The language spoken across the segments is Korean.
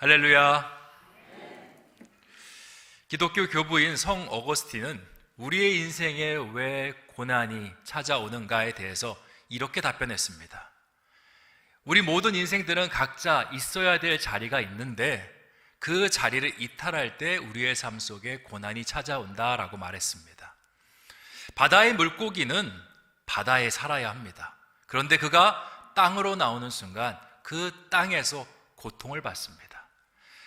할렐루야. 기독교 교부인 성 어거스틴은 우리의 인생에 왜 고난이 찾아오는가에 대해서 이렇게 답변했습니다. 우리 모든 인생들은 각자 있어야 될 자리가 있는데 그 자리를 이탈할 때 우리의 삶 속에 고난이 찾아온다라고 말했습니다. 바다의 물고기는 바다에 살아야 합니다. 그런데 그가 땅으로 나오는 순간 그 땅에서 고통을 받습니다.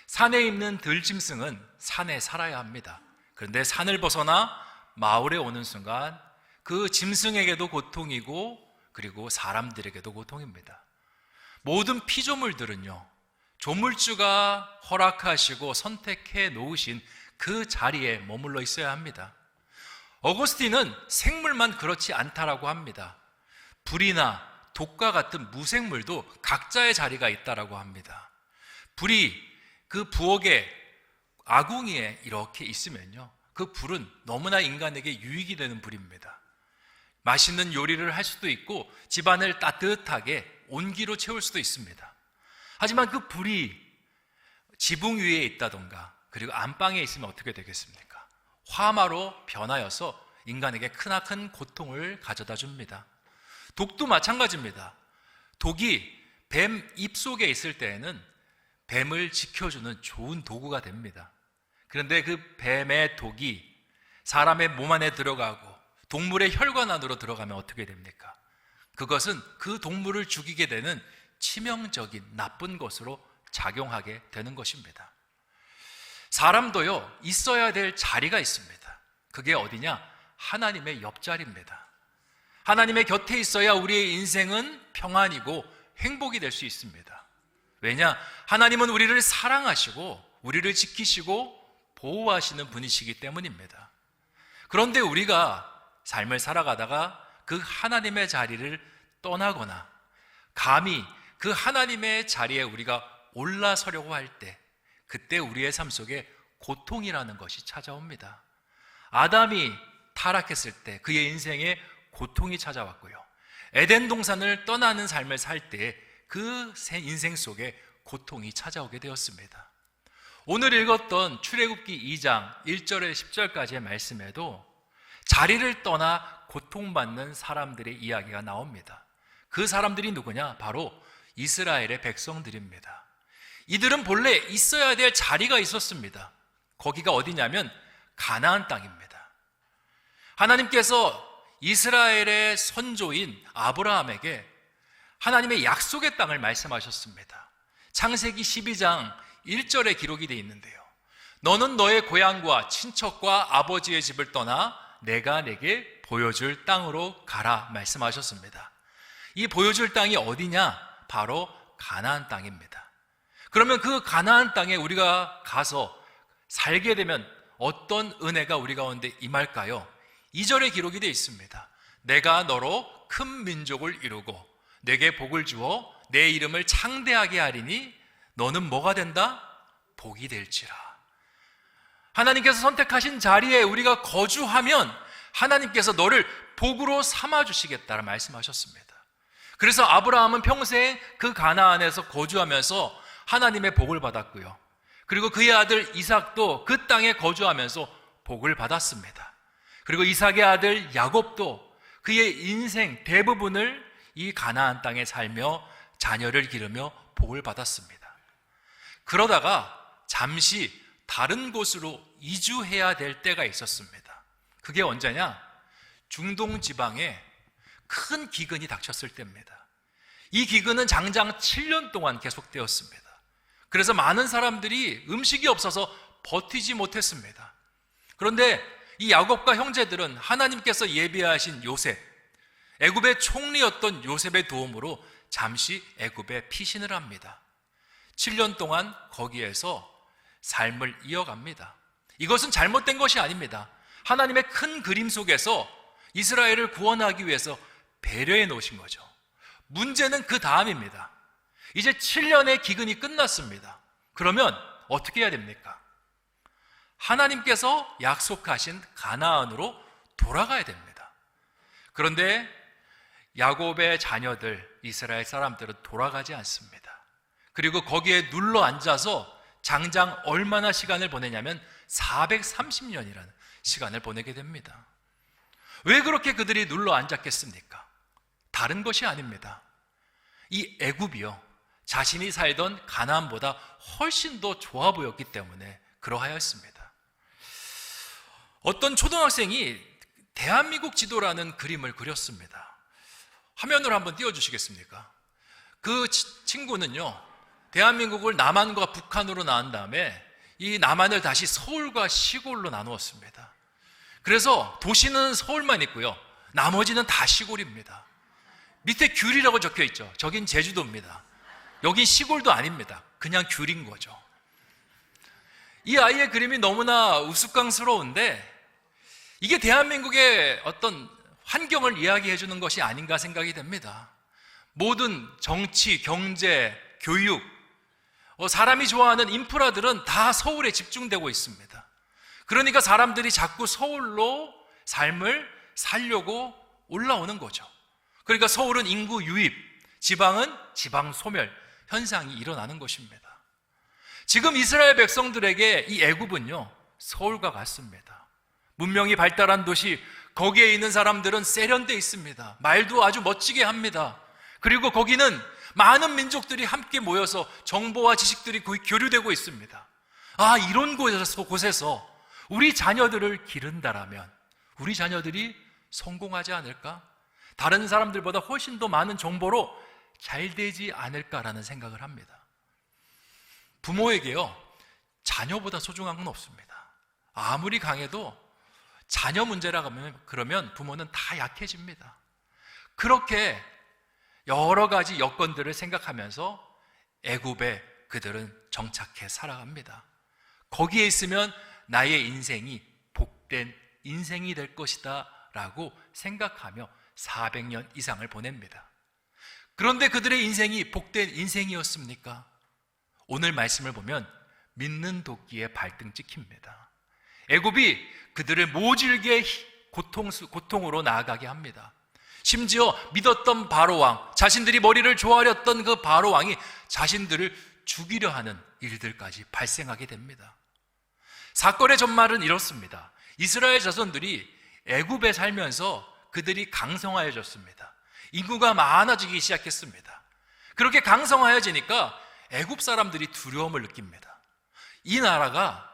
산에 있는 들짐승은 산에 살아야 합니다. 그런데 산을 벗어나 마을에 오는 순간 그 짐승에게도 고통이고 그리고 사람들에게도 고통입니다. 모든 피조물들은요, 조물주가 허락하시고 선택해 놓으신 그 자리에 머물러 있어야 합니다. 어거스틴은 생물만 그렇지 않다라고 합니다. 불이나 독과 같은 무생물도 각자의 자리가 있다라고 합니다. 불이 그 부엌에 아궁이에 이렇게 있으면요, 그 불은 너무나 인간에게 유익이 되는 불입니다. 맛있는 요리를 할 수도 있고 집안을 따뜻하게 온기로 채울 수도 있습니다. 하지만 그 불이 지붕 위에 있다던가 그리고 안방에 있으면 어떻게 되겠습니까? 화마로 변하여서 인간에게 크나큰 고통을 가져다 줍니다. 독도 마찬가지입니다. 독이 뱀 입속에 있을 때에는 뱀을 지켜주는 좋은 도구가 됩니다. 그런데 그 뱀의 독이 사람의 몸 안에 들어가고 동물의 혈관 안으로 들어가면 어떻게 됩니까? 그것은 그 동물을 죽이게 되는 치명적인 나쁜 것으로 작용하게 되는 것입니다. 사람도요, 있어야 될 자리가 있습니다. 그게 어디냐? 하나님의 옆자리입니다. 하나님의 곁에 있어야 우리의 인생은 평안이고 행복이 될 수 있습니다. 왜냐? 하나님은 우리를 사랑하시고 우리를 지키시고 보호하시는 분이시기 때문입니다. 그런데 우리가 삶을 살아가다가 그 하나님의 자리를 떠나거나 감히 그 하나님의 자리에 우리가 올라서려고 할 때, 그때 우리의 삶 속에 고통이라는 것이 찾아옵니다. 아담이 타락했을 때 그의 인생에 고통이 찾아왔고요, 에덴 동산을 떠나는 삶을 살 때 그 인생 속에 고통이 찾아오게 되었습니다. 오늘 읽었던 출애굽기 2장 1절에 10절까지의 말씀에도 자리를 떠나 고통받는 사람들의 이야기가 나옵니다. 그 사람들이 누구냐? 바로 이스라엘의 백성들입니다. 이들은 본래 있어야 될 자리가 있었습니다. 거기가 어디냐면 가나안 땅입니다. 하나님께서 이스라엘의 선조인 아브라함에게 하나님의 약속의 땅을 말씀하셨습니다. 창세기 12장 1절에 기록이 되어 있는데요, 너는 너의 고향과 친척과 아버지의 집을 떠나 내가 내게 보여줄 땅으로 가라 말씀하셨습니다. 이 보여줄 땅이 어디냐? 바로 가나안 땅입니다. 그러면 그 가나안 땅에 우리가 가서 살게 되면 어떤 은혜가 우리 가운데 임할까요? 2절에 기록이 되어 있습니다. 내가 너로 큰 민족을 이루고 내게 복을 주어 내 이름을 창대하게 하리니 너는 뭐가 된다? 복이 될지라. 하나님께서 선택하신 자리에 우리가 거주하면 하나님께서 너를 복으로 삼아주시겠다라 말씀하셨습니다. 그래서 아브라함은 평생 그 가나안에서 거주하면서 하나님의 복을 받았고요, 그리고 그의 아들 이삭도 그 땅에 거주하면서 복을 받았습니다. 그리고 이삭의 아들 야곱도 그의 인생 대부분을 이 가나안 땅에 살며 자녀를 기르며 복을 받았습니다. 그러다가 잠시 다른 곳으로 이주해야 될 때가 있었습니다. 그게 언제냐? 중동 지방에 큰 기근이 닥쳤을 때입니다. 이 기근은 장장 7년 동안 계속되었습니다. 그래서 많은 사람들이 음식이 없어서 버티지 못했습니다. 그런데 이 야곱과 형제들은 하나님께서 예비하신 요셉, 애굽의 총리였던 요셉의 도움으로 잠시 애굽에 피신을 합니다. 7년 동안 거기에서 삶을 이어갑니다. 이것은 잘못된 것이 아닙니다. 하나님의 큰 그림 속에서 이스라엘을 구원하기 위해서 배려해 놓으신 거죠. 문제는 그 다음입니다. 이제 7년의 기근이 끝났습니다. 그러면 어떻게 해야 됩니까? 하나님께서 약속하신 가나안으로 돌아가야 됩니다. 그런데 야곱의 자녀들, 이스라엘 사람들은 돌아가지 않습니다. 그리고 거기에 눌러 앉아서 장장 얼마나 시간을 보내냐면 430년이라는 시간을 보내게 됩니다. 왜 그렇게 그들이 눌러 앉았겠습니까? 다른 것이 아닙니다. 이 애굽이요, 자신이 살던 가나안보다 훨씬 더 좋아 보였기 때문에 그러하였습니다. 어떤 초등학생이 대한민국 지도라는 그림을 그렸습니다. 화면으로 한번 띄워주시겠습니까? 그 친구는요, 대한민국을 남한과 북한으로 나눈 다음에 이 남한을 다시 서울과 시골로 나누었습니다. 그래서 도시는 서울만 있고요, 나머지는 다 시골입니다. 밑에 귤이라고 적혀 있죠. 저긴 제주도입니다. 여긴 시골도 아닙니다. 그냥 귤인 거죠. 이 아이의 그림이 너무나 우스꽝스러운데 이게 대한민국의 어떤 환경을 이야기해 주는 것이 아닌가 생각이 됩니다. 모든 정치, 경제, 교육, 사람이 좋아하는 인프라들은 다 서울에 집중되고 있습니다. 그러니까 사람들이 자꾸 서울로 삶을 살려고 올라오는 거죠. 그러니까 서울은 인구 유입, 지방은 지방 소멸 현상이 일어나는 것입니다. 지금 이스라엘 백성들에게 이 애굽은요, 서울과 같습니다. 문명이 발달한 도시, 거기에 있는 사람들은 세련돼 있습니다. 말도 아주 멋지게 합니다. 그리고 거기는 많은 민족들이 함께 모여서 정보와 지식들이 거의 교류되고 있습니다. 아, 이런 곳에서 우리 자녀들을 기른다라면 우리 자녀들이 성공하지 않을까? 다른 사람들보다 훨씬 더 많은 정보로 잘 되지 않을까라는 생각을 합니다. 부모에게요, 자녀보다 소중한 건 없습니다. 아무리 강해도 자녀 문제라 그러면 부모는 다 약해집니다. 그렇게 여러 가지 여건들을 생각하면서 애굽에 그들은 정착해 살아갑니다. 거기에 있으면 나의 인생이 복된 인생이 될 것이다 라고 생각하며 400년 이상을 보냅니다. 그런데 그들의 인생이 복된 인생이었습니까? 오늘 말씀을 보면 믿는 도끼에 발등 찍힙니다. 애굽이 그들을 모질게 고통으로 나아가게 합니다. 심지어 믿었던 바로왕, 자신들이 머리를 조아렸던 그 바로왕이 자신들을 죽이려 하는 일들까지 발생하게 됩니다. 사건의 전말은 이렇습니다. 이스라엘 자손들이 애굽에 살면서 그들이 강성하여졌습니다. 인구가 많아지기 시작했습니다. 그렇게 강성하여지니까 애굽 사람들이 두려움을 느낍니다. 이 나라가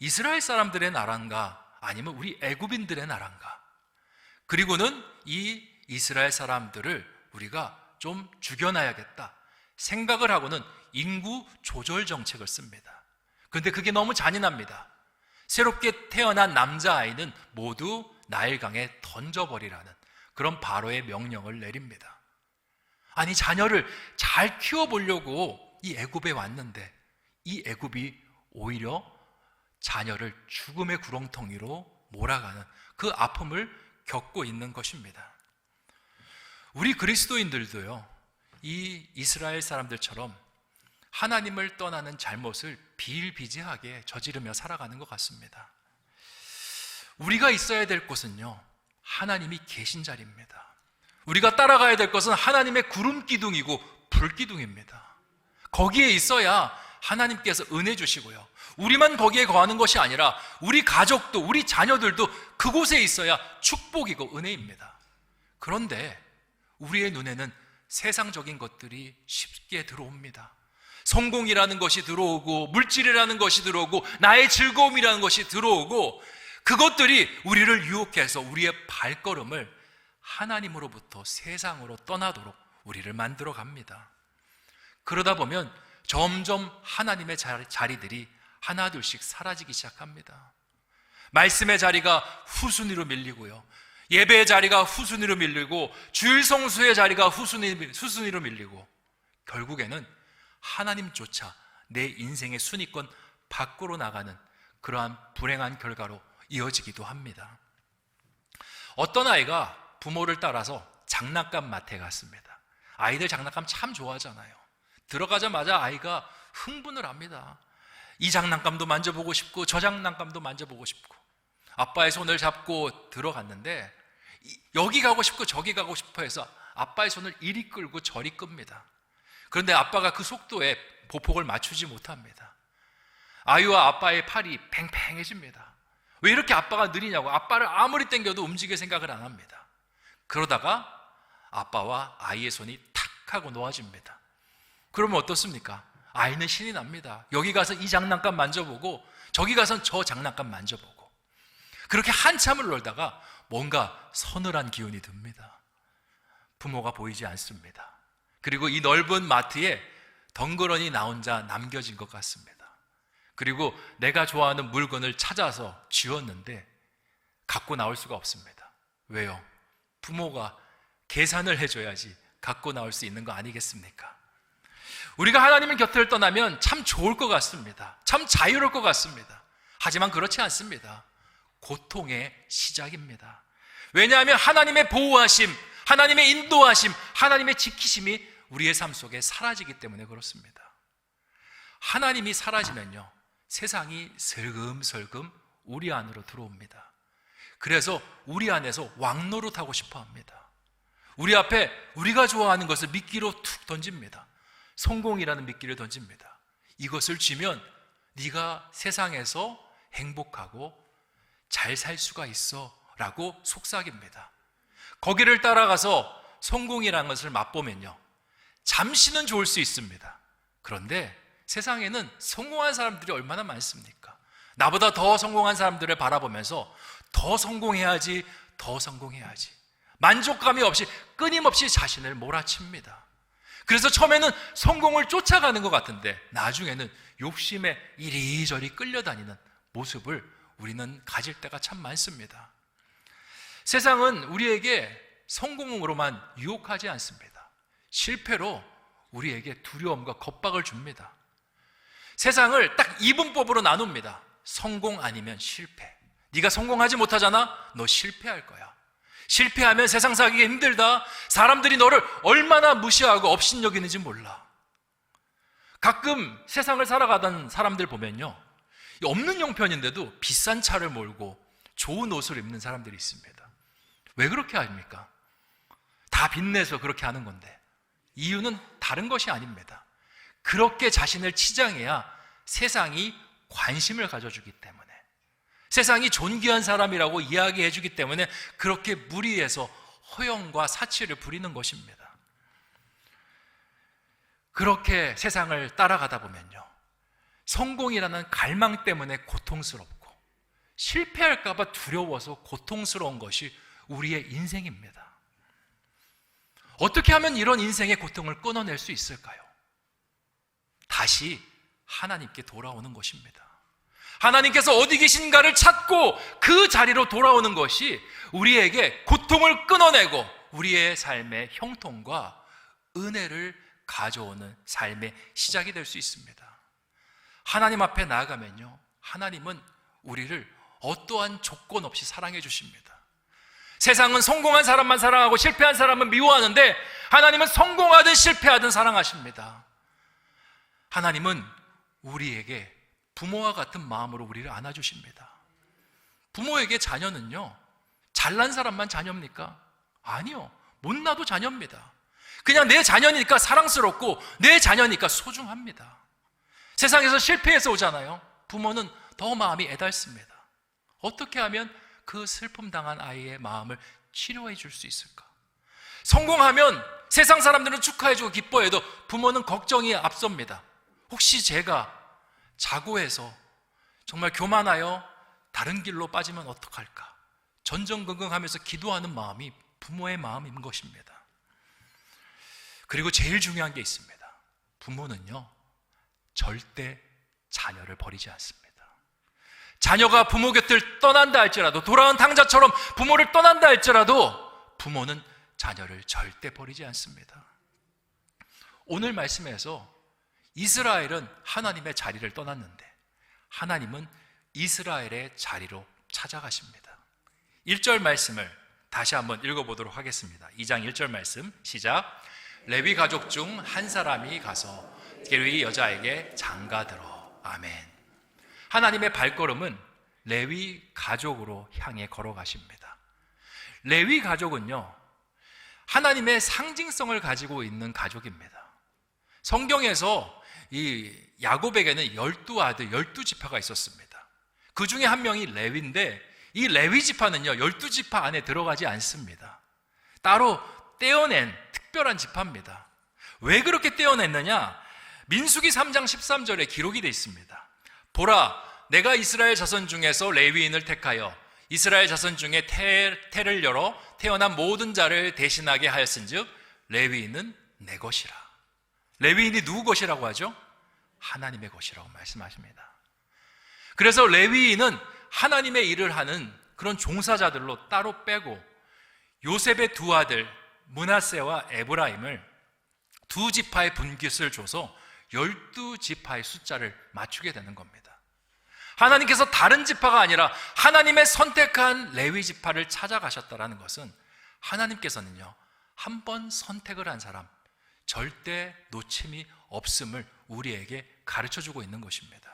이스라엘 사람들의 나라인가 아니면 우리 애굽인들의 나라인가? 그리고는 이 이스라엘 사람들을 우리가 좀 죽여놔야겠다 생각을 하고는 인구 조절 정책을 씁니다. 그런데 그게 너무 잔인합니다. 새롭게 태어난 남자아이는 모두 나일강에 던져버리라는 그런 바로의 명령을 내립니다. 아니, 자녀를 잘 키워보려고 이 애굽에 왔는데 이 애굽이 오히려 자녀를 죽음의 구렁텅이로 몰아가는 그 아픔을 겪고 있는 것입니다. 우리 그리스도인들도요, 이 이스라엘 사람들처럼 하나님을 떠나는 잘못을 비일비재하게 저지르며 살아가는 것 같습니다. 우리가 있어야 될 곳은요, 하나님이 계신 자리입니다. 우리가 따라가야 될 것은 하나님의 구름 기둥이고 불 기둥입니다. 거기에 있어야 하나님께서 은혜 주시고요, 우리만 거기에 거하는 것이 아니라 우리 가족도 우리 자녀들도 그곳에 있어야 축복이고 은혜입니다. 그런데 우리의 눈에는 세상적인 것들이 쉽게 들어옵니다. 성공이라는 것이 들어오고 물질이라는 것이 들어오고 나의 즐거움이라는 것이 들어오고 그것들이 우리를 유혹해서 우리의 발걸음을 하나님으로부터 세상으로 떠나도록 우리를 만들어 갑니다. 그러다 보면 점점 하나님의 자리들이 하나둘씩 사라지기 시작합니다. 말씀의 자리가 후순위로 밀리고요, 예배의 자리가 후순위로 밀리고 주일 성수의 자리가 후순위로 밀리고 결국에는 하나님조차 내 인생의 순위권 밖으로 나가는 그러한 불행한 결과로 이어지기도 합니다. 어떤 아이가 부모를 따라서 장난감 마트에 갔습니다. 아이들 장난감 참 좋아하잖아요. 들어가자마자 아이가 흥분을 합니다. 이 장난감도 만져보고 싶고 저 장난감도 만져보고 싶고 아빠의 손을 잡고 들어갔는데 여기 가고 싶고 저기 가고 싶어 해서 아빠의 손을 이리 끌고 저리 끕니다. 그런데 아빠가 그 속도에 보폭을 맞추지 못합니다. 아이와 아빠의 팔이 팽팽해집니다. 왜 이렇게 아빠가 느리냐고. 아빠를 아무리 당겨도 움직일 생각을 안 합니다. 그러다가 아빠와 아이의 손이 탁 하고 놓아집니다. 그러면 어떻습니까? 아이는 신이 납니다. 여기 가서 이 장난감 만져보고 저기 가서 저 장난감 만져보고, 그렇게 한참을 놀다가 뭔가 서늘한 기운이 듭니다. 부모가 보이지 않습니다. 그리고 이 넓은 마트에 덩그러니 나 혼자 남겨진 것 같습니다. 그리고 내가 좋아하는 물건을 찾아서 쥐었는데 갖고 나올 수가 없습니다. 왜요? 부모가 계산을 해줘야지 갖고 나올 수 있는 거 아니겠습니까? 우리가 하나님의 곁을 떠나면 참 좋을 것 같습니다. 참 자유로울 것 같습니다. 하지만 그렇지 않습니다. 고통의 시작입니다. 왜냐하면 하나님의 보호하심, 하나님의 인도하심, 하나님의 지키심이 우리의 삶 속에 사라지기 때문에 그렇습니다. 하나님이 사라지면요, 세상이 슬금슬금 우리 안으로 들어옵니다. 그래서 우리 안에서 왕노릇하고 싶어 합니다. 우리 앞에 우리가 좋아하는 것을 미끼로 툭 던집니다. 성공이라는 미끼를 던집니다. 이것을 쥐면 네가 세상에서 행복하고 잘 살 수가 있어 라고 속삭입니다. 거기를 따라가서 성공이라는 것을 맛보면요, 잠시는 좋을 수 있습니다. 그런데 세상에는 성공한 사람들이 얼마나 많습니까? 나보다 더 성공한 사람들을 바라보면서 더 성공해야지, 더 성공해야지, 만족감이 없이 끊임없이 자신을 몰아칩니다. 그래서 처음에는 성공을 쫓아가는 것 같은데 나중에는 욕심에 이리저리 끌려다니는 모습을 우리는 가질 때가 참 많습니다. 세상은 우리에게 성공으로만 유혹하지 않습니다. 실패로 우리에게 두려움과 겁박을 줍니다. 세상을 딱 이분법으로 나눕니다. 성공 아니면 실패. 네가 성공하지 못하잖아? 너 실패할 거야. 실패하면 세상 살기 힘들다. 사람들이 너를 얼마나 무시하고 업신여기는지 몰라. 가끔 세상을 살아가던 사람들 보면요, 없는 형편인데도 비싼 차를 몰고 좋은 옷을 입는 사람들이 있습니다. 왜 그렇게 합니까? 다 빚내서 그렇게 하는 건데 이유는 다른 것이 아닙니다. 그렇게 자신을 치장해야 세상이 관심을 가져주기 때문에, 세상이 존귀한 사람이라고 이야기해 주기 때문에 그렇게 무리해서 허영과 사치를 부리는 것입니다. 그렇게 세상을 따라가다 보면요, 성공이라는 갈망 때문에 고통스럽고 실패할까 봐 두려워서 고통스러운 것이 우리의 인생입니다. 어떻게 하면 이런 인생의 고통을 끊어낼 수 있을까요? 다시 하나님께 돌아오는 것입니다. 하나님께서 어디 계신가를 찾고 그 자리로 돌아오는 것이 우리에게 고통을 끊어내고 우리의 삶의 형통과 은혜를 가져오는 삶의 시작이 될 수 있습니다. 하나님 앞에 나아가면요, 하나님은 우리를 어떠한 조건 없이 사랑해 주십니다. 세상은 성공한 사람만 사랑하고 실패한 사람은 미워하는데 하나님은 성공하든 실패하든 사랑하십니다. 하나님은 우리에게 부모와 같은 마음으로 우리를 안아주십니다. 부모에게 자녀는요, 잘난 사람만 자녀입니까? 아니요, 못나도 자녀입니다. 그냥 내 자녀니까 사랑스럽고 내 자녀니까 소중합니다. 세상에서 실패해서 오잖아요. 부모는 더 마음이 애달습니다. 어떻게 하면 그 슬픔 당한 아이의 마음을 치료해 줄 수 있을까? 성공하면 세상 사람들은 축하해주고 기뻐해도 부모는 걱정이 앞섭니다. 혹시 제가 자고해서 정말 교만하여 다른 길로 빠지면 어떡할까? 전전긍긍하면서 기도하는 마음이 부모의 마음인 것입니다. 그리고 제일 중요한 게 있습니다. 부모는요, 절대 자녀를 버리지 않습니다. 자녀가 부모 곁을 떠난다 할지라도, 돌아온 탕자처럼 부모를 떠난다 할지라도 부모는 자녀를 절대 버리지 않습니다. 오늘 말씀에서 이스라엘은 하나님의 자리를 떠났는데 하나님은 이스라엘의 자리로 찾아가십니다. 1절 말씀을 다시 한번 읽어보도록 하겠습니다. 2장 1절 말씀 시작. 레위 가족 중 한 사람이 가서 레위 여자에게 장가들어. 아멘. 하나님의 발걸음은 레위 가족으로 향해 걸어가십니다. 레위 가족은요, 하나님의 상징성을 가지고 있는 가족입니다. 성경에서 이 야곱에게는 12아들, 12지파가 있었습니다. 그 중에 한 명이 레위인데 이 레위 지파는요 12지파 안에 들어가지 않습니다. 따로 떼어낸 특별한 지파입니다. 왜 그렇게 떼어냈느냐? 민수기 3장 13절에 기록이 되어 있습니다. 보라, 내가 이스라엘 자손 중에서 레위인을 택하여 이스라엘 자손 중에 태를 열어 태어난 모든 자를 대신하게 하였은즉 레위인은 내 것이라. 레위인이 누구 것이라고 하죠? 하나님의 것이라고 말씀하십니다. 그래서 레위인은 하나님의 일을 하는 그런 종사자들로 따로 빼고 요셉의 두 아들 므낫세와 에브라임을 두 지파의 분깃을 줘서 12지파의 숫자를 맞추게 되는 겁니다. 하나님께서 다른 지파가 아니라 하나님의 선택한 레위 지파를 찾아가셨다는 것은 하나님께서는요 한 번 선택을 한 사람 절대 놓침이 없음을 우리에게 가르쳐주고 있는 것입니다.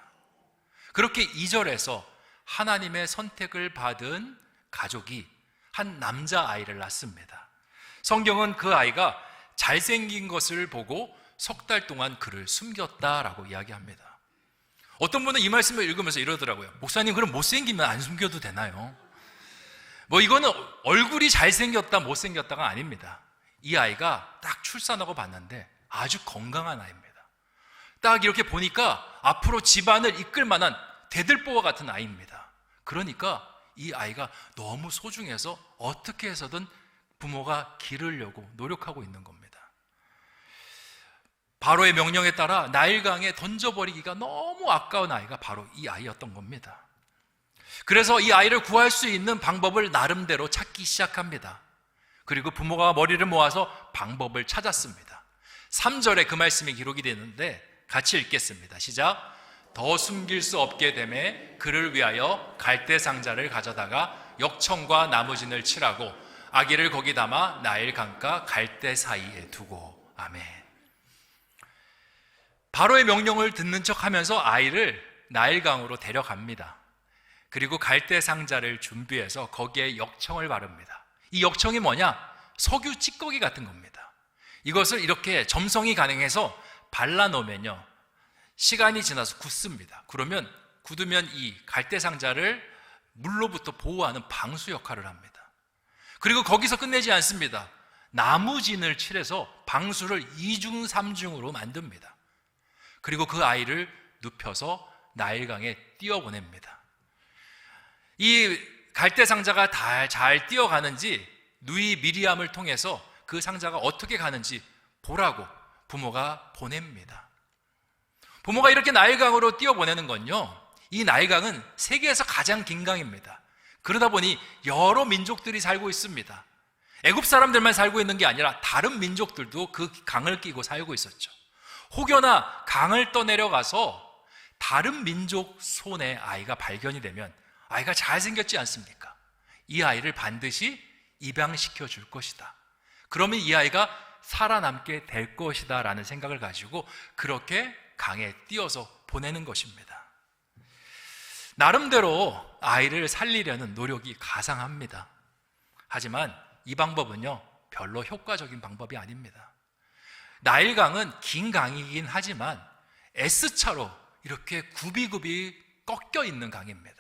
그렇게 2절에서 하나님의 선택을 받은 가족이 한 남자아이를 낳습니다. 성경은 그 아이가 잘생긴 것을 보고 석 달 동안 그를 숨겼다라고 이야기합니다. 어떤 분은 이 말씀을 읽으면서 이러더라고요. 목사님, 그럼 못생기면 안 숨겨도 되나요? 이거는 얼굴이 잘생겼다 못생겼다가 아닙니다. 이 아이가 딱 출산하고 봤는데 아주 건강한 아이입니다. 딱 이렇게 보니까 앞으로 집안을 이끌 만한 대들보와 같은 아이입니다. 그러니까 이 아이가 너무 소중해서 어떻게 해서든 부모가 기르려고 노력하고 있는 겁니다. 바로의 명령에 따라 나일강에 던져버리기가 너무 아까운 아이가 바로 이 아이였던 겁니다. 그래서 이 아이를 구할 수 있는 방법을 나름대로 찾기 시작합니다. 그리고 부모가 머리를 모아서 방법을 찾았습니다. 3절에 그 말씀이 기록이 되는데 같이 읽겠습니다. 시작. 더 숨길 수 없게 되매 그를 위하여 갈대 상자를 가져다가 역청과 나무진을 칠하고 아기를 거기 담아 나일 강가 갈대 사이에 두고. 아멘. 바로의 명령을 듣는 척하면서 아이를 나일강으로 데려갑니다. 그리고 갈대 상자를 준비해서 거기에 역청을 바릅니다. 이 역청이 뭐냐? 석유 찌꺼기 같은 겁니다. 이것을 이렇게 점성이 가능해서 발라놓으면요 시간이 지나서 굳습니다. 그러면 굳으면 이 갈대 상자를 물로부터 보호하는 방수 역할을 합니다. 그리고 거기서 끝내지 않습니다. 나무진을 칠해서 방수를 2중 3중으로 만듭니다. 그리고 그 아이를 눕혀서 나일강에 띄워보냅니다. 이 갈대 상자가 잘 뛰어가는지 누이 미리암을 통해서 그 상자가 어떻게 가는지 보라고 부모가 보냅니다. 부모가 이렇게 나일강으로 띄워보내는 건요 이 나일강은 세계에서 가장 긴 강입니다. 그러다 보니 여러 민족들이 살고 있습니다. 애굽 사람들만 살고 있는 게 아니라 다른 민족들도 그 강을 끼고 살고 있었죠. 혹여나 강을 떠내려가서 다른 민족 손에 아이가 발견이 되면 아이가 잘생겼지 않습니까? 이 아이를 반드시 입양시켜 줄 것이다. 그러면 이 아이가 살아남게 될 것이다 라는 생각을 가지고 그렇게 강에 띄어서 보내는 것입니다. 나름대로 아이를 살리려는 노력이 가상합니다. 하지만 이 방법은요 별로 효과적인 방법이 아닙니다. 나일강은 긴 강이긴 하지만 S자로 이렇게 굽이굽이 꺾여 있는 강입니다.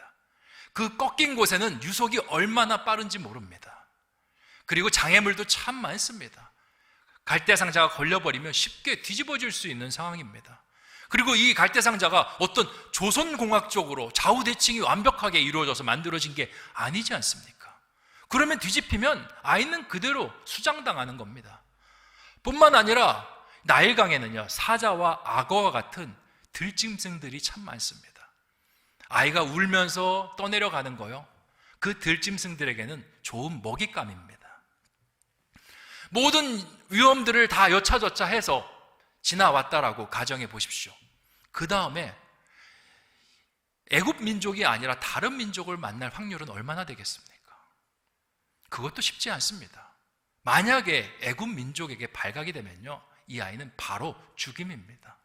그 꺾인 곳에는 유속이 얼마나 빠른지 모릅니다. 그리고 장애물도 참 많습니다. 갈대상자가 걸려버리면 쉽게 뒤집어질 수 있는 상황입니다. 그리고 이 갈대상자가 어떤 조선공학적으로 좌우대칭이 완벽하게 이루어져서 만들어진 게 아니지 않습니까? 그러면 뒤집히면 아이는 그대로 수장당하는 겁니다. 뿐만 아니라 나일강에는요 사자와 악어와 같은 들짐승들이 참 많습니다. 아이가 울면서 떠내려가는 거요 그 들짐승들에게는 좋은 먹잇감입니다. 모든 위험들을 다 여차저차 해서 지나왔다라고 가정해 보십시오. 그 다음에 애굽 민족이 아니라 다른 민족을 만날 확률은 얼마나 되겠습니까? 그것도 쉽지 않습니다. 만약에 애굽 민족에게 발각이 되면요 이 아이는 바로 죽임입니다.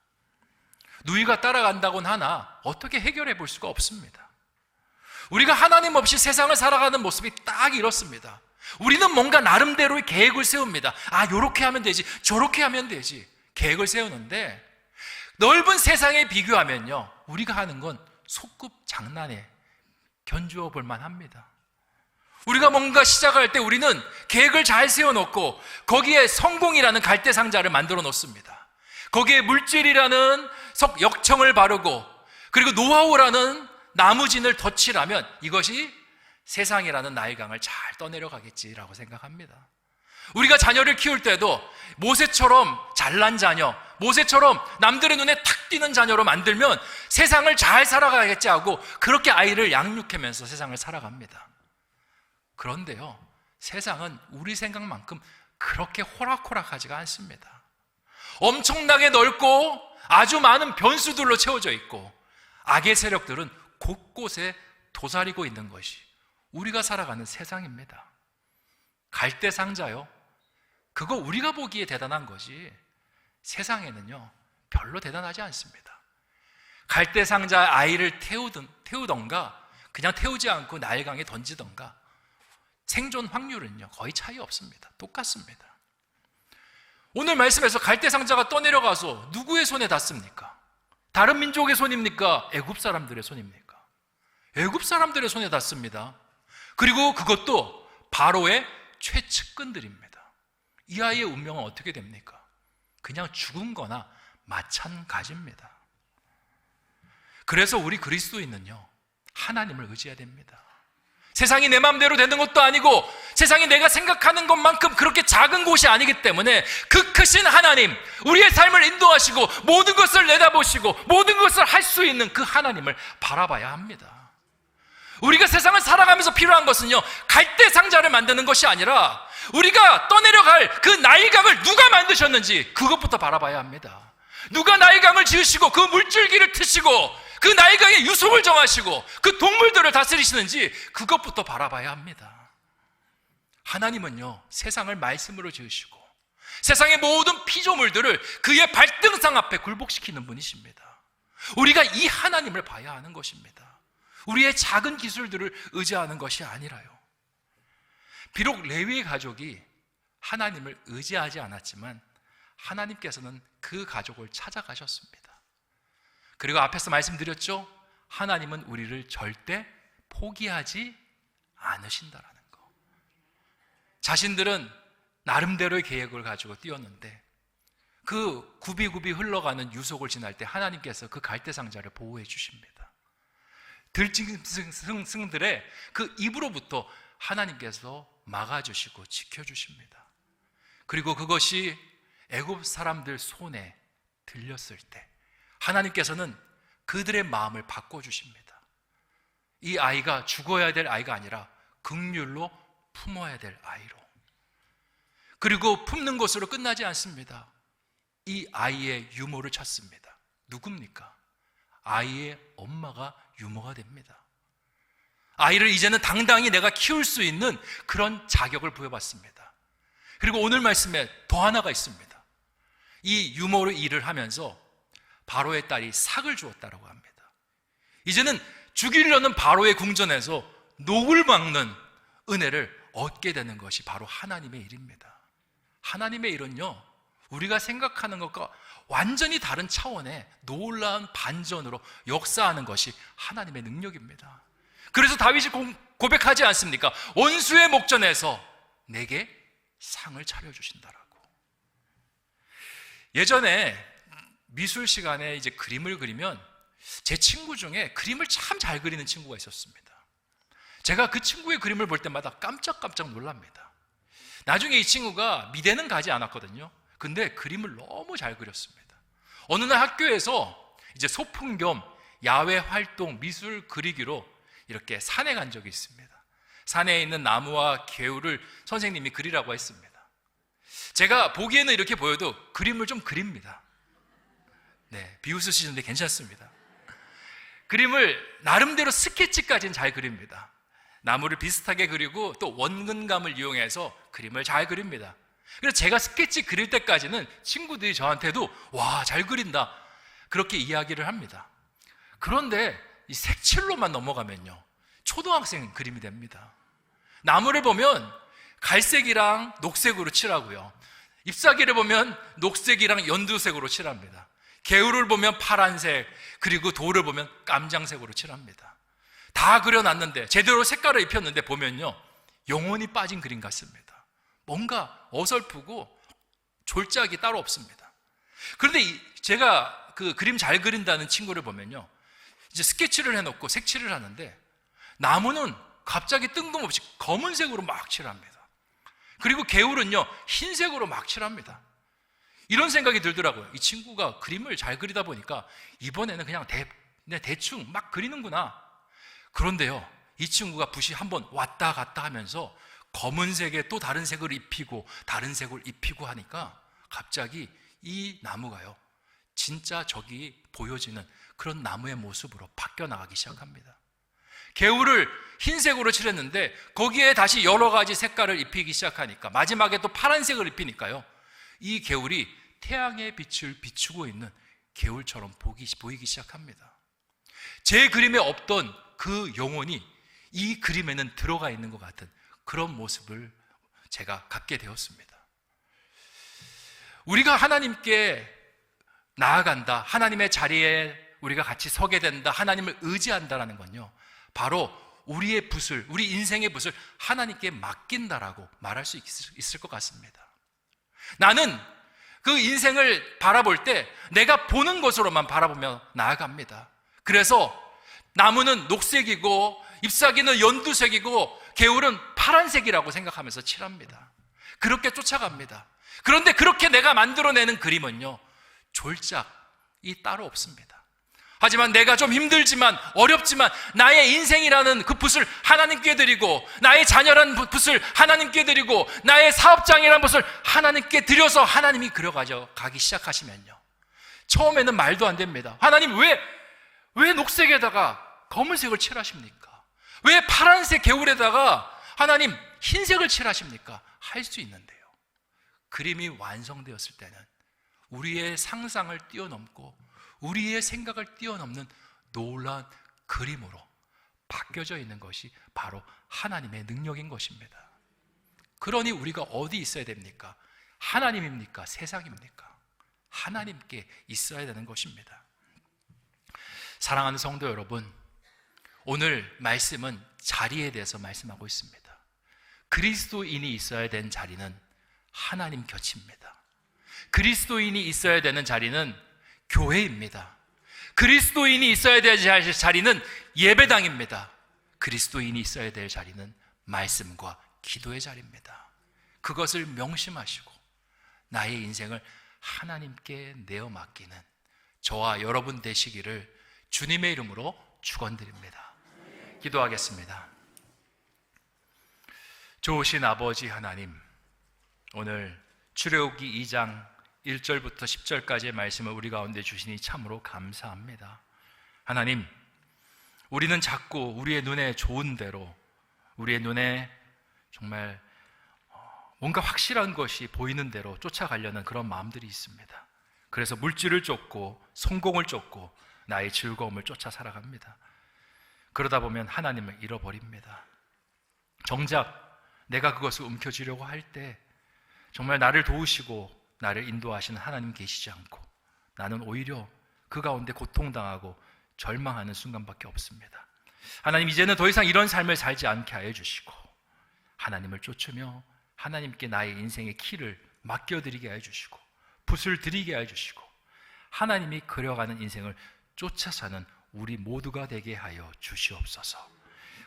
누이가 따라간다곤 하나 어떻게 해결해 볼 수가 없습니다. 우리가 하나님 없이 세상을 살아가는 모습이 딱 이렇습니다. 우리는 뭔가 나름대로의 계획을 세웁니다. 요렇게 하면 되지 저렇게 하면 되지 계획을 세우는데 넓은 세상에 비교하면요, 우리가 하는 건 소꿉 장난에 견주어 볼 만합니다. 우리가 뭔가 시작할 때 우리는 계획을 잘 세워놓고 거기에 성공이라는 갈대상자를 만들어 놓습니다. 거기에 물질이라는 역청을 바르고 그리고 노하우라는 나무진을 덧칠하면 이것이 세상이라는 나일강을 잘 떠내려 가겠지라고 생각합니다. 우리가 자녀를 키울 때도 모세처럼 잘난 자녀, 모세처럼 남들의 눈에 탁 띄는 자녀로 만들면 세상을 잘 살아가겠지 하고 그렇게 아이를 양육하면서 세상을 살아갑니다. 그런데요, 세상은 우리 생각만큼 그렇게 호락호락하지가 않습니다. 엄청나게 넓고 아주 많은 변수들로 채워져 있고 악의 세력들은 곳곳에 도사리고 있는 것이 우리가 살아가는 세상입니다. 갈대상자요, 그거 우리가 보기에 대단한 것이 세상에는요 별로 대단하지 않습니다. 갈대상자 아이를 태우던가 그냥 태우지 않고 나일강에 던지던가 생존 확률은요 거의 차이 없습니다. 똑같습니다. 오늘 말씀에서 갈대상자가 떠내려가서 누구의 손에 닿습니까? 다른 민족의 손입니까? 애굽 사람들의 손입니까? 애굽 사람들의 손에 닿습니다. 그리고 그것도 바로의 최측근들입니다. 이 아이의 운명은 어떻게 됩니까? 그냥 죽은 거나 마찬가지입니다. 그래서 우리 그리스도인은요 하나님을 의지해야 됩니다. 세상이 내 마음대로 되는 것도 아니고 세상이 내가 생각하는 것만큼 그렇게 작은 곳이 아니기 때문에 그 크신 하나님, 우리의 삶을 인도하시고 모든 것을 내다보시고 모든 것을 할 수 있는 그 하나님을 바라봐야 합니다. 우리가 세상을 살아가면서 필요한 것은요 갈대상자를 만드는 것이 아니라 우리가 떠내려갈 그 나일강을 누가 만드셨는지 그것부터 바라봐야 합니다. 누가 나일강을 지으시고 그 물줄기를 트시고 그 나일강의 유속을 정하시고 그 동물들을 다스리시는지 그것부터 바라봐야 합니다. 하나님은요 세상을 말씀으로 지으시고 세상의 모든 피조물들을 그의 발등상 앞에 굴복시키는 분이십니다. 우리가 이 하나님을 봐야 하는 것입니다. 우리의 작은 기술들을 의지하는 것이 아니라요. 비록 레위의 가족이 하나님을 의지하지 않았지만 하나님께서는 그 가족을 찾아가셨습니다. 그리고 앞에서 말씀드렸죠, 하나님은 우리를 절대 포기하지 않으신다라는 거. 자신들은 나름대로의 계획을 가지고 뛰었는데 그 굽이굽이 흘러가는 유속을 지날 때 하나님께서 그 갈대상자를 보호해 주십니다. 들짐승들의 그 입으로부터 하나님께서 막아주시고 지켜주십니다. 그리고 그것이 애굽 사람들 손에 들렸을 때 하나님께서는 그들의 마음을 바꿔주십니다. 이 아이가 죽어야 될 아이가 아니라 긍휼로 품어야 될 아이로. 그리고 품는 것으로 끝나지 않습니다. 이 아이의 유모를 찾습니다. 누굽니까? 아이의 엄마가 유모가 됩니다. 아이를 이제는 당당히 내가 키울 수 있는 그런 자격을 부여받습니다. 그리고 오늘 말씀에 더 하나가 있습니다. 이 유모로 일을 하면서 바로의 딸이 삭을 주었다라고 합니다. 이제는 죽이려는 바로의 궁전에서 녹을 막는 은혜를 얻게 되는 것이 바로 하나님의 일입니다. 하나님의 일은요 우리가 생각하는 것과 완전히 다른 차원의 놀라운 반전으로 역사하는 것이 하나님의 능력입니다. 그래서 다윗이 고백하지 않습니까? 원수의 목전에서 내게 상을 차려주신다라고. 예전에 미술 시간에 이제 그림을 그리면 제 친구 중에 그림을 참 잘 그리는 친구가 있었습니다. 제가 그 친구의 그림을 볼 때마다 깜짝깜짝 놀랍니다. 나중에 이 친구가 미대는 가지 않았거든요. 근데 그림을 너무 잘 그렸습니다. 어느 날 학교에서 이제 소풍 겸 야외 활동 미술 그리기로 이렇게 산에 간 적이 있습니다. 산에 있는 나무와 개울을 선생님이 그리라고 했습니다. 제가 보기에는 이렇게 보여도 그림을 좀 그립니다. 네, 비웃으시는데 괜찮습니다. 그림을 나름대로 스케치까지는 잘 그립니다. 나무를 비슷하게 그리고 또 원근감을 이용해서 그림을 잘 그립니다. 그래서 제가 스케치 그릴 때까지는 친구들이 저한테도 와, 잘 그린다 그렇게 이야기를 합니다. 그런데 이 색칠로만 넘어가면요 초등학생 그림이 됩니다. 나무를 보면 갈색이랑 녹색으로 칠하고요, 잎사귀를 보면 녹색이랑 연두색으로 칠합니다. 개울을 보면 파란색, 그리고 돌을 보면 깜장색으로 칠합니다. 다 그려놨는데, 제대로 색깔을 입혔는데 보면요, 영혼이 빠진 그림 같습니다. 뭔가 어설프고 졸작이 따로 없습니다. 그런데 제가 그 그림 잘 그린다는 친구를 보면요, 이제 스케치를 해놓고 색칠을 하는데 나무는 갑자기 뜬금없이 검은색으로 막 칠합니다. 그리고 개울은요, 흰색으로 막 칠합니다. 이런 생각이 들더라고요. 이 친구가 그림을 잘 그리다 보니까 이번에는 그냥 대충 막 그리는구나. 그런데요, 이 친구가 붓이 한번 왔다 갔다 하면서 검은색에 또 다른 색을 입히고 다른 색을 입히고 하니까 갑자기 이 나무가요, 진짜 저기 보여지는 그런 나무의 모습으로 바뀌어 나가기 시작합니다. 개울을 흰색으로 칠했는데 거기에 다시 여러 가지 색깔을 입히기 시작하니까, 마지막에 또 파란색을 입히니까요, 이 개울이 태양의 빛을 비추고 있는 개울처럼 보이기 시작합니다. 제 그림에 없던 그 영혼이 이 그림에는 들어가 있는 것 같은 그런 모습을 제가 갖게 되었습니다. 우리가 하나님께 나아간다, 하나님의 자리에 우리가 같이 서게 된다, 하나님을 의지한다라는 건요, 바로 우리의 붓을, 우리 인생의 붓을 하나님께 맡긴다라고 말할 수 있을 것 같습니다. 나는 그 인생을 바라볼 때 내가 보는 것으로만 바라보며 나아갑니다. 그래서 나무는 녹색이고 잎사귀는 연두색이고 개울은 파란색이라고 생각하면서 칠합니다. 그렇게 쫓아갑니다. 그런데 그렇게 내가 만들어내는 그림은요, 졸작이 따로 없습니다. 하지만 내가 좀 힘들지만 어렵지만 나의 인생이라는 그 붓을 하나님께 드리고, 나의 자녀라는 붓을 하나님께 드리고, 나의 사업장이라는 붓을 하나님께 드려서 하나님이 그려가기 시작하시면요, 처음에는 말도 안 됩니다. 하나님 왜 녹색에다가 검은색을 칠하십니까? 왜 파란색 개울에다가 하나님 흰색을 칠하십니까? 할 수 있는데요, 그림이 완성되었을 때는 우리의 상상을 뛰어넘고 우리의 생각을 뛰어넘는 놀라운 그림으로 바뀌어져 있는 것이 바로 하나님의 능력인 것입니다. 그러니 우리가 어디 있어야 됩니까? 하나님입니까? 세상입니까? 하나님께 있어야 되는 것입니다. 사랑하는 성도 여러분, 오늘 말씀은 자리에 대해서 말씀하고 있습니다. 그리스도인이 있어야 되는 자리는 하나님 곁입니다. 그리스도인이 있어야 되는 자리는 교회입니다. 그리스도인이 있어야 될 자리는 예배당입니다. 그리스도인이 있어야 될 자리는 말씀과 기도의 자리입니다. 그것을 명심하시고 나의 인생을 하나님께 내어 맡기는 저와 여러분 되시기를 주님의 이름으로 축원드립니다. 기도하겠습니다. 좋으신 아버지 하나님, 오늘 출애굽기 2장 1절부터 10절까지의 말씀을 우리 가운데 주시니 참으로 감사합니다. 하나님, 우리는 자꾸 우리의 눈에 좋은 대로, 우리의 눈에 정말 뭔가 확실한 것이 보이는 대로 쫓아가려는 그런 마음들이 있습니다. 그래서 물질을 쫓고 성공을 쫓고 나의 즐거움을 쫓아 살아갑니다. 그러다 보면 하나님을 잃어버립니다. 정작 내가 그것을 움켜쥐려고 할 때 정말 나를 도우시고 나를 인도하시는 하나님 계시지 않고 나는 오히려 그 가운데 고통당하고 절망하는 순간밖에 없습니다. 하나님, 이제는 더 이상 이런 삶을 살지 않게 하여 주시고 하나님을 쫓으며 하나님께 나의 인생의 키를 맡겨드리게 하여 주시고 붓을 드리게 하여 주시고 하나님이 그려가는 인생을 쫓아 사는 우리 모두가 되게 하여 주시옵소서.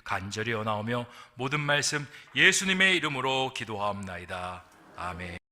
간절히 원하오며 모든 말씀 예수님의 이름으로 기도하옵나이다. 아멘.